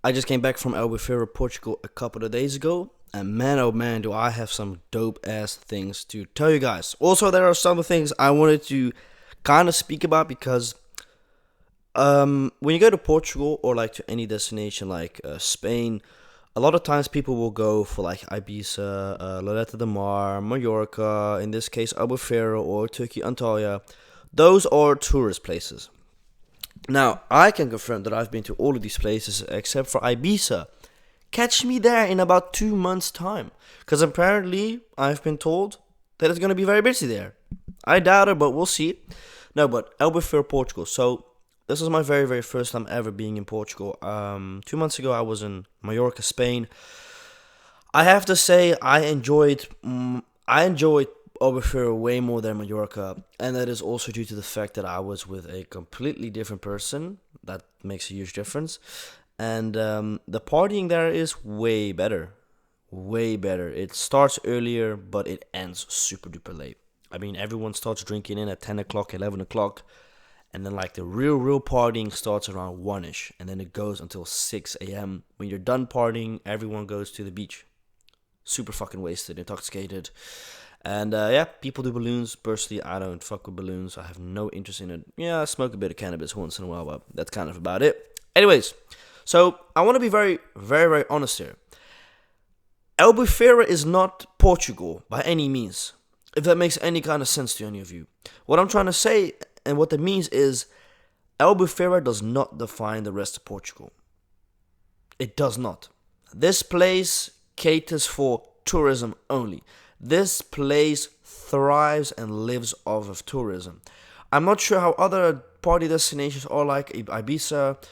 I just came back from Albufeira, Portugal a couple of days ago, and man oh man do I have some dope ass things to tell you guys. Also, there are some things I wanted to kind of speak about because when you go to Portugal or like to any destination like Spain, a lot of times people will go for like Ibiza, Loretta de Mar, Mallorca, in this case Albufeira or Turkey Antalya. Those are tourist places. Now, I can confirm that I've been to all of these places except for Ibiza. Catch me there in about 2 months' time. Because apparently, I've been told that it's going to be very busy there. I doubt it, but we'll see. No, but Albufeira, Portugal. So, this is my very, very first time ever being in Portugal. 2 months ago, I was in Mallorca, Spain. I have to say, I enjoyed Albufeira way more than Mallorca, and that is also due to the fact that I was with a completely different person. That makes a huge difference, and the partying there is way better, way better. It starts earlier, but it ends super duper late. I mean, everyone starts drinking in at 10 o'clock, 11 o'clock, and then like the real partying starts around 1ish, and then it goes until 6 a.m. When you're done partying, everyone goes to the beach, super fucking wasted, intoxicated. And yeah, people do balloons. Personally, I don't fuck with balloons. I have no interest in it. Yeah, I smoke a bit of cannabis once in a while, but that's kind of about it. Anyways, so I want to be very, very, very honest here. Albufeira is not Portugal by any means, if that makes any kind of sense to any of you. What I'm trying to say and what that means is Albufeira does not define the rest of Portugal. It does not. This place caters for tourism only. This place thrives and lives off of tourism. I'm not sure how other party destinations are like Ibiza,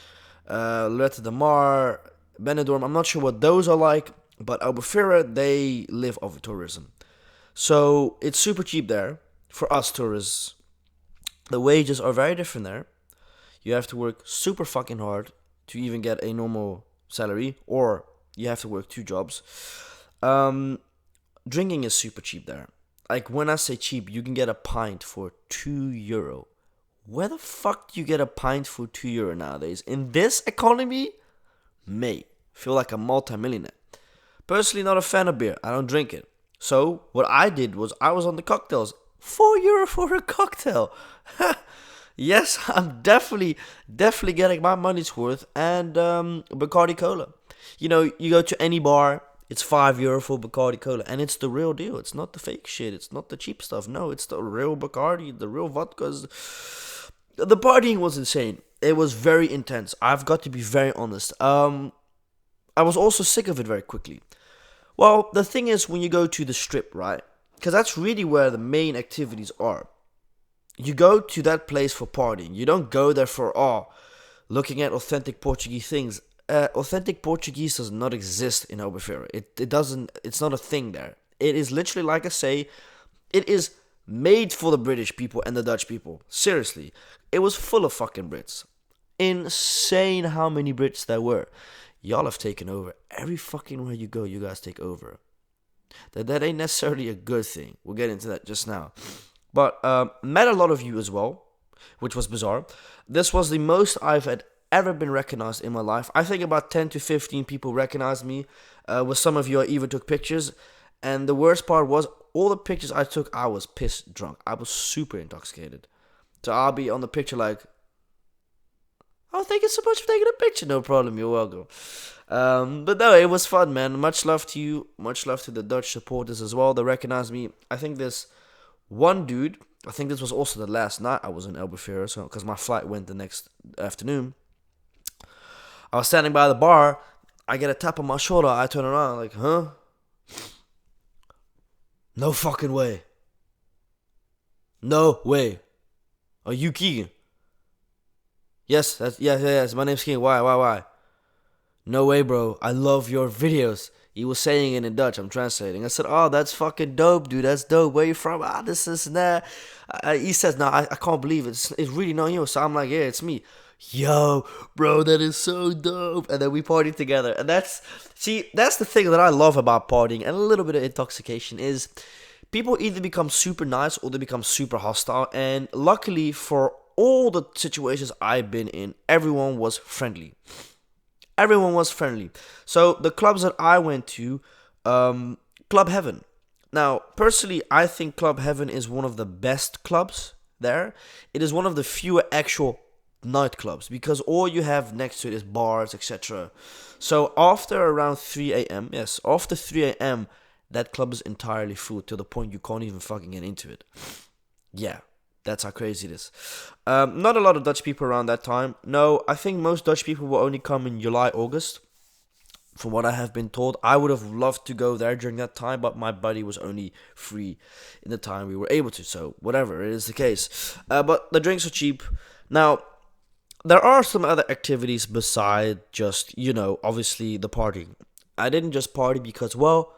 Loretta de Mar, Benidorm. I'm not sure what those are like, but Albufeira, they live off of tourism. So it's super cheap there for us tourists. The wages are very different there. You have to work super fucking hard to even get a normal salary, or you have to work two jobs. Drinking is super cheap there. Like, when I say cheap, you can get a pint for €2. Where the fuck do you get a pint for €2 nowadays? In this economy, mate, feel like a multi-millionaire. Personally, not a fan of beer. I don't drink it. So, what I did was I was on the cocktails. €4 for a cocktail. Yes, I'm definitely getting my money's worth. And Bacardi Cola. You know, you go to any bar, it's €5 for Bacardi Cola, and it's the real deal. It's not the fake shit. It's not the cheap stuff. No, it's the real Bacardi, the real vodkas. The partying was insane. It was very intense. I've got to be very honest. I was also sick of it very quickly. Well, the thing is, when you go to the strip, right? Because that's really where the main activities are. You go to that place for partying. You don't go there for, looking at authentic Portuguese things. Authentic Portuguese does not exist in Albufeira. It doesn't. It's not a thing there. It is literally, like I say, it is made for the British people and the Dutch people. Seriously, it was full of fucking Brits. Insane how many Brits there were. Y'all have taken over every fucking where you go. You guys take over. That ain't necessarily a good thing. We'll get into that just now. But met a lot of you as well, which was bizarre. This was the most I've had ever been recognized in my life. I think about 10 to 15 people recognized me. With some of you, I even took pictures. And the worst part was, all the pictures I took, I was pissed drunk. I was super intoxicated. So I'll be on the picture like, oh, thank you so much for taking a picture. No problem, you're welcome. But no, it was fun, man. Much love to you. Much love to the Dutch supporters as well. They recognized me. I think this one dude, I think this was also the last night I was in Albufeira, so because my flight went the next afternoon. I was standing by the bar. I get a tap on my shoulder. I turn around like, huh? No fucking way. No way. Are you Keegan? Yes, yes. My name's Keegan. Why? No way, bro. I love your videos. He was saying it in Dutch. I'm translating. I said, oh, that's fucking dope, dude. That's dope. Where you from? This and that. He says, no, I can't believe it. It's really not you. So I'm like, yeah, it's me. Yo, bro, that is so dope. And then we partied together. And that's the thing that I love about partying and a little bit of intoxication is people either become super nice or they become super hostile. And luckily for all the situations I've been in, everyone was friendly. Everyone was friendly. So the clubs that I went to, Club Heaven. Now, personally, I think Club Heaven is one of the best clubs there. It is one of the fewer actual nightclubs because all you have next to it is bars, etc. So after around 3 a.m., yes, after 3 a.m., that club is entirely full to the point you can't even fucking get into it. Yeah, that's how crazy it is. Not a lot of Dutch people around that time. No, I think most Dutch people will only come in July, August. From what I have been told, I would have loved to go there during that time, but my buddy was only free in the time we were able to. So whatever, it is the case. But the drinks are cheap. Now, there are some other activities beside just, obviously the partying. I didn't just party because, well,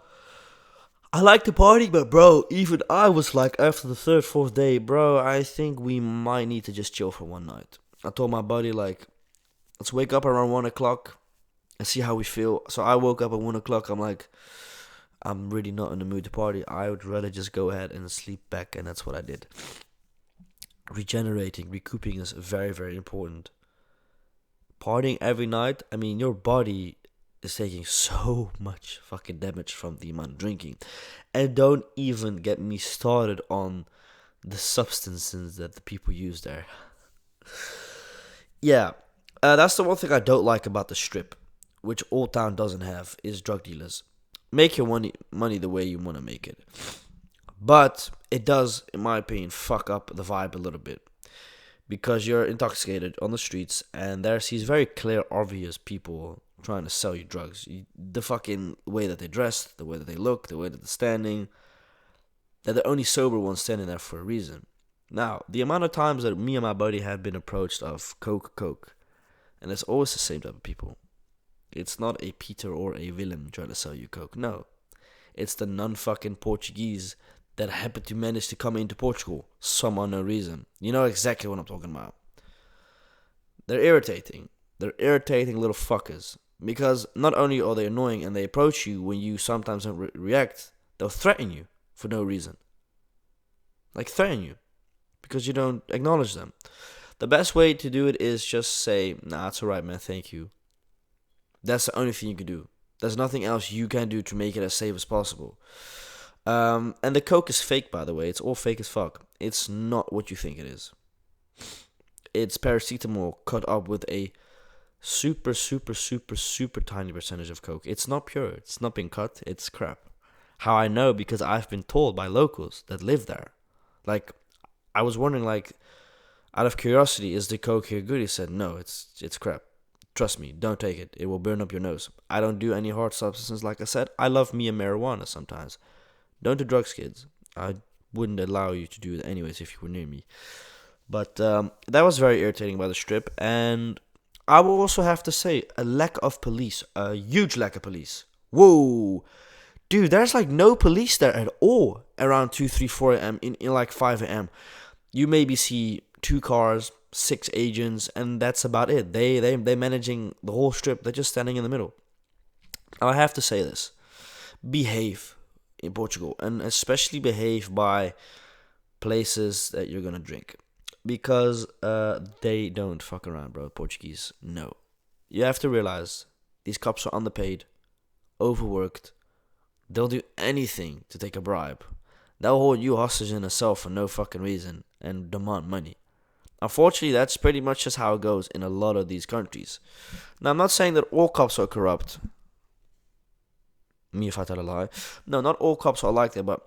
I like to party, but bro, even I was like, after the third, fourth day, bro, I think we might need to just chill for one night. I told my buddy, like, let's wake up around 1 o'clock and see how we feel. So I woke up at 1 o'clock. I'm like, I'm really not in the mood to party. I would rather just go ahead and sleep back, and that's what I did. Regenerating, recouping is very, very important. Partying every night, I mean, your body is taking so much fucking damage from the amount of drinking. And don't even get me started on the substances that the people use there. Yeah, that's the one thing I don't like about the strip, which Old Town doesn't have, is drug dealers. Make your money the way you want to make it. But it does, in my opinion, fuck up the vibe a little bit. Because you're intoxicated on the streets, and there's these very clear, obvious people trying to sell you drugs. The fucking way that they dress, the way that they look, the way that they're standing. They're the only sober ones standing there for a reason. Now, the amount of times that me and my buddy have been approached of Coke, and it's always the same type of people. It's not a Peter or a Willem trying to sell you Coke. No. It's the non-fucking Portuguese that happen to manage to come into Portugal, some unknown reason. You know exactly what I'm talking about. They're irritating. They're irritating little fuckers. Because not only are they annoying and they approach you when you sometimes don't react, they'll threaten you for no reason. Like, threaten you. Because you don't acknowledge them. The best way to do it is just say, nah, it's alright, man, thank you. That's the only thing you can do. There's nothing else you can do to make it as safe as possible. And the Coke is fake, by the way. It's all fake as fuck. It's not what you think it is. It's paracetamol cut up with a super, super, super, super tiny percentage of Coke. It's not pure. It's not been cut. It's crap. How I know? Because I've been told by locals that live there. Like, I was wondering, like, out of curiosity, is the Coke here good? He said, no, it's crap. Trust me, don't take it. It will burn up your nose. I don't do any hard substances, like I said. I love me a marijuana sometimes. Don't do drugs, kids. I wouldn't allow you to do it anyways if you were near me. But that was very irritating by the strip. And I will also have to say, a lack of police. A huge lack of police. Whoa. Dude, there's like no police there at all around 2, 3, 4 a.m. in like 5 a.m. You maybe see 2 cars, 6 agents, and that's about it. They're managing the whole strip. They're just standing in the middle. I have to say this. Behave in Portugal, and especially behave by places that you're gonna drink, because they don't fuck around, bro. Portuguese, no. You have to realize these cops are underpaid, overworked. They'll do anything to take a bribe. They'll hold you hostage in a cell for no fucking reason and demand money. Unfortunately, that's pretty much just how it goes in a lot of these countries. Now, I'm not saying that all cops are corrupt. Me if I tell a lie. No, not all cops are like that, but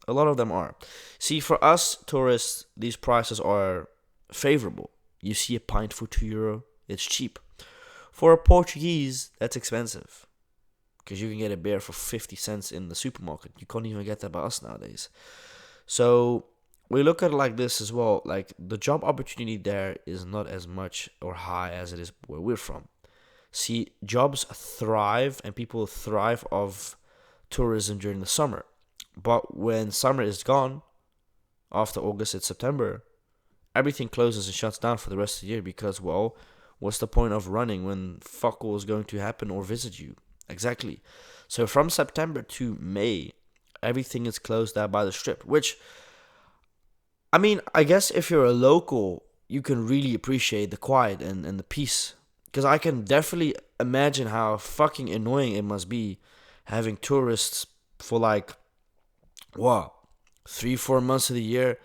a lot of them are. See, for us tourists, these prices are favorable. You see a pint for €2, it's cheap. For a Portuguese, that's expensive. Because you can get a beer for 50 cents in the supermarket. You can't even get that by us nowadays. So we look at it like this as well. Like, the job opportunity there is not as much or high as it is where we're from. See, jobs thrive and people thrive of tourism during the summer. But when summer is gone, after August, it's September, everything closes and shuts down for the rest of the year because, well, what's the point of running when fuck all is going to happen or visit you? Exactly. So from September to May, everything is closed down by the strip, which, I mean, I guess if you're a local, you can really appreciate the quiet and the peace. Because I can definitely imagine how fucking annoying it must be having tourists for like, what, 3-4 months of the year,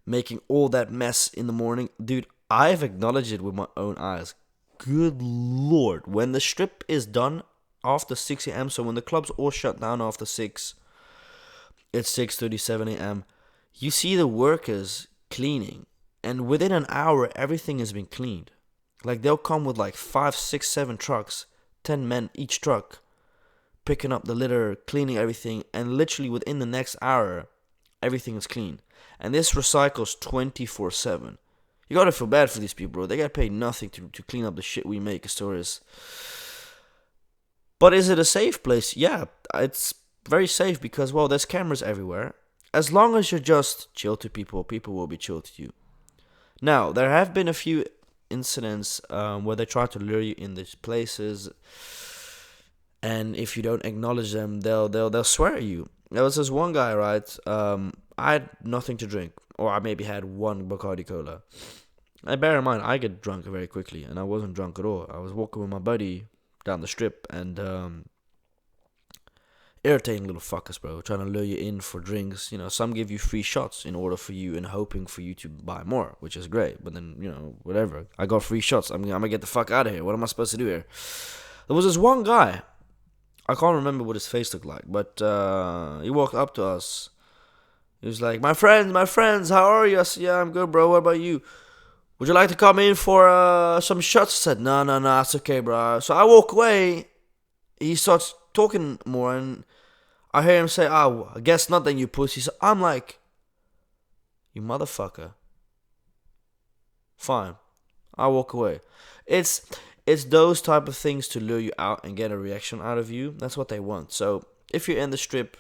making all that mess in the morning. Dude, I've acknowledged it with my own eyes. Good lord. When the strip is done after 6 a.m., so when the clubs all shut down after 6, it's 6:37 a.m., you see the workers cleaning, and within an hour, everything has been cleaned. Like, they'll come with like 5, 6, 7 trucks, 10 men each truck, picking up the litter, cleaning everything, and literally within the next hour, everything is clean. And this recycles 24/7. You gotta feel bad for these people, bro. They get paid nothing to clean up the shit we make as tourists. But is it a safe place? Yeah, it's very safe because, well, there's cameras everywhere. As long as you're just chill to people, people will be chill to you. Now, there have been a few incidents where they try to lure you in these places, and if you don't acknowledge them, they'll swear at you. There was this one guy, right? I had nothing to drink, or I maybe had one Bacardi Cola. And bear in mind, I get drunk very quickly, and I wasn't drunk at all. I was walking with my buddy down the strip, and irritating little fuckers, bro, trying to lure you in for drinks. You know, some give you free shots in order for you and hoping for you to buy more, which is great. But then, you know, whatever. I got free shots. I'm gonna get the fuck out of here. What am I supposed to do here? There was this one guy. I can't remember what his face looked like, but he walked up to us. He was like, my friends, how are you? I said, yeah, I'm good, bro. What about you? Would you like to come in for some shots? I said, no, it's okay, bro. So I walk away. He starts talking more, and I hear him say, oh, I guess not then, you pussy. So I'm like, you motherfucker. Fine. I walk away. It's those type of things to lure you out and get a reaction out of you. That's what they want. So if you're in the strip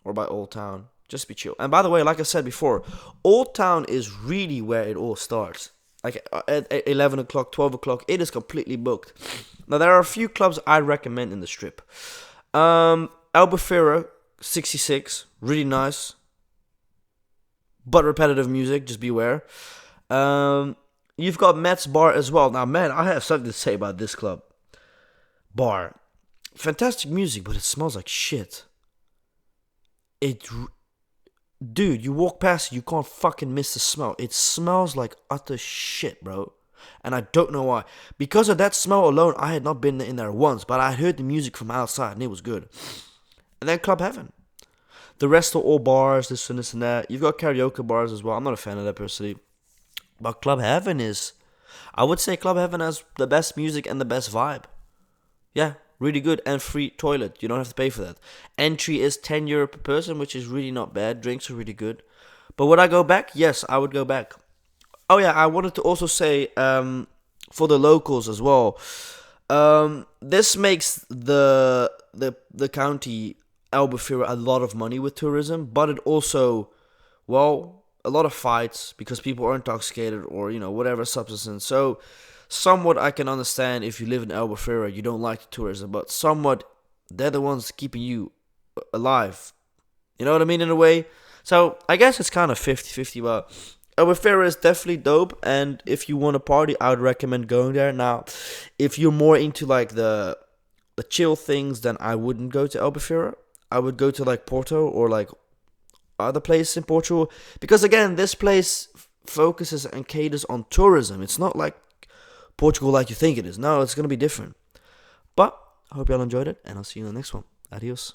or by Old Town, just be chill. And by the way, like I said before, Old Town is really where it all starts. Like at 11 o'clock, 12 o'clock, it is completely booked. Now, there are a few clubs I recommend in the strip. Albufeira 66, really nice, but repetitive music, just beware. You've got Matt's Bar as well. Now, man, I have something to say about this club. Bar. Fantastic music, but it smells like shit. Dude, you walk past it, you can't fucking miss the smell. It smells like utter shit, bro. And I don't know why. Because of that smell alone, I had not been in there once, but I heard the music from outside and it was good. And then Club Heaven. The rest are all bars, this and that. You've got karaoke bars as well. I'm not a fan of that personally. But Club Heaven is... I would say Club Heaven has the best music and the best vibe. Yeah, really good, and free toilet. You don't have to pay for that. Entry is €10 per person, which is really not bad. Drinks are really good. But would I go back? Yes, I would go back. Oh yeah, I wanted to also say for the locals as well. This makes the county Albufeira a lot of money with tourism, but it also, well, a lot of fights because people are intoxicated or, you know, whatever substance. So somewhat I can understand if you live in Albufeira, you don't like the tourism, but somewhat they're the ones keeping you alive. You know what I mean, in a way? So I guess it's kind of 50-50, but Albufeira is definitely dope, and if you want to party, I would recommend going there. Now, if you're more into like the chill things, then I wouldn't go to Albufeira. I would go to like Porto or like other places in Portugal, because again, this place focuses and caters on tourism. It's not like Portugal like you think it is. No, it's going to be different. But I hope y'all enjoyed it, and I'll see you in the next one. Adios.